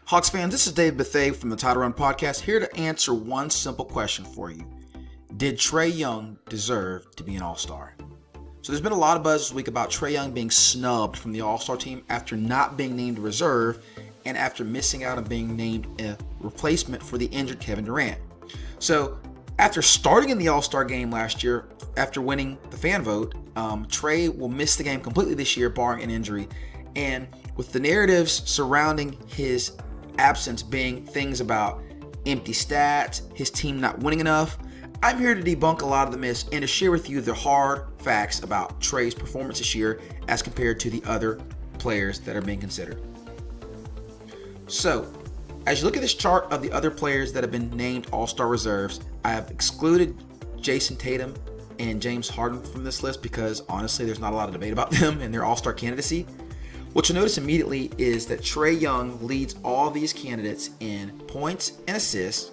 Hawks fans, this is Dave Bethea from the Title Run Podcast, here to answer one simple question for you. Did Trae Young deserve to be an All-Star? So there's been a lot of buzz this week about Trae Young being snubbed from the All-Star team after not being named a reserve and after missing out on being named a replacement for the injured Kevin Durant. So after starting in the All-Star game last year, after winning the fan vote, Trae will miss the game completely this year, barring an injury. And with the narratives surrounding his absence being things about empty stats, his team not winning enough, I'm here to debunk a lot of the myths and to share with you the hard facts about Trae's performance this year as compared to the other players that are being considered. So, as you look at this chart of the other players that have been named All-Star reserves, I have excluded Jason Tatum and James Harden from this list because honestly there's not a lot of debate about them and their All-Star candidacy. What you'll notice immediately is that Trae Young leads all these candidates in points and assists.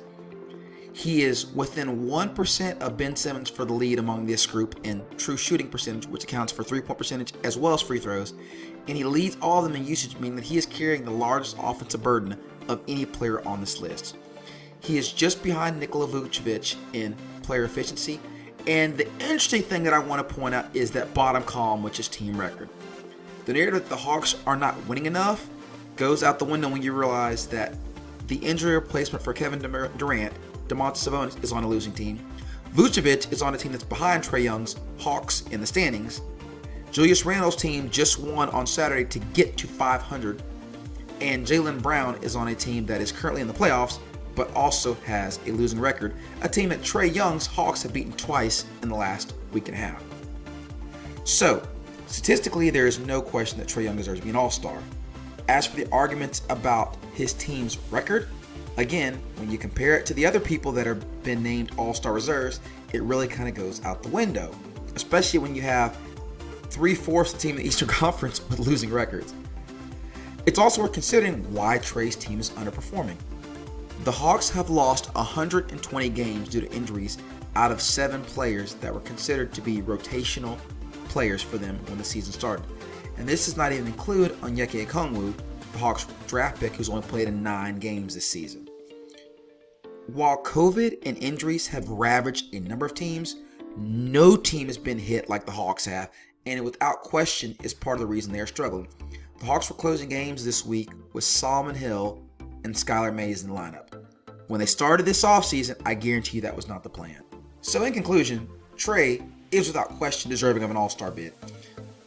He is within 1% of Ben Simmons for the lead among this group in true shooting percentage, which accounts for three-point percentage as well as free throws. And he leads all of them in usage, meaning that he is carrying the largest offensive burden of any player on this list. He is just behind Nikola Vucevic in player efficiency. And the interesting thing that I want to point out is that bottom column, which is team record. The narrative that the Hawks are not winning enough goes out the window when you realize that the injury replacement for Kevin Durant, Domantas Sabonis, is on a losing team. Vucevic is on a team that's behind Trae Young's Hawks in the standings. Julius Randle's team just won on Saturday to get to 500. And Jaylen Brown is on a team that is currently in the playoffs, but also has a losing record. A team that Trae Young's Hawks have beaten twice in the last week and a half. So, statistically, there is no question that Trae Young deserves to be an All-Star. As for the arguments about his team's record, again, when you compare it to the other people that have been named All-Star reserves, it really kind of goes out the window, especially when you have 3/4 the team in the Eastern Conference with losing records. It's also worth considering why Trae's team is underperforming. The Hawks have lost 120 games due to injuries out of 7 players that were considered to be rotational players for them when the season started. And this does not even include Onyeka Okongwu, the Hawks draft pick who's only played in 9 games this season. While COVID and injuries have ravaged a number of teams, no team has been hit like the Hawks have, and without question is part of the reason they are struggling. The Hawks were closing games this week with Solomon Hill and Skylar Mays in the lineup. When they started this offseason, I guarantee you that was not the plan. So in conclusion, Trae is without question deserving of an All-Star bid.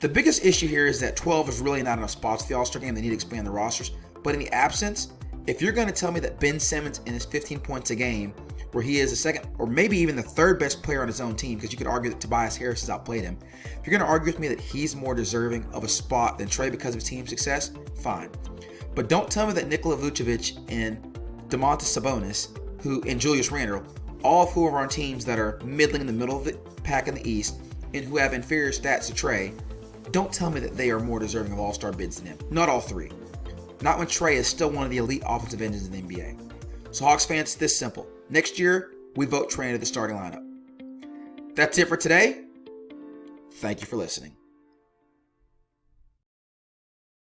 The biggest issue here is that 12 is really not enough spots for the All-Star game. They need to expand the rosters. But in the absence, if you're going to tell me that Ben Simmons in his 15 points a game, where he is the second or maybe even the third best player on his own team, because you could argue that Tobias Harris has outplayed him. If you're going to argue with me that he's more deserving of a spot than Trae because of his team success, fine. But don't tell me that Nikola Vucevic and Domantas Sabonis, and Julius Randle, all of who are on teams that are middling in the middle of the pack in the East and who have inferior stats to Trae, don't tell me that they are more deserving of All-Star bids than him. Not all 3. Not when Trae is still one of the elite offensive engines in the NBA. So Hawks fans, it's this simple. Next year, we vote Trae into the starting lineup. That's it for today. Thank you for listening.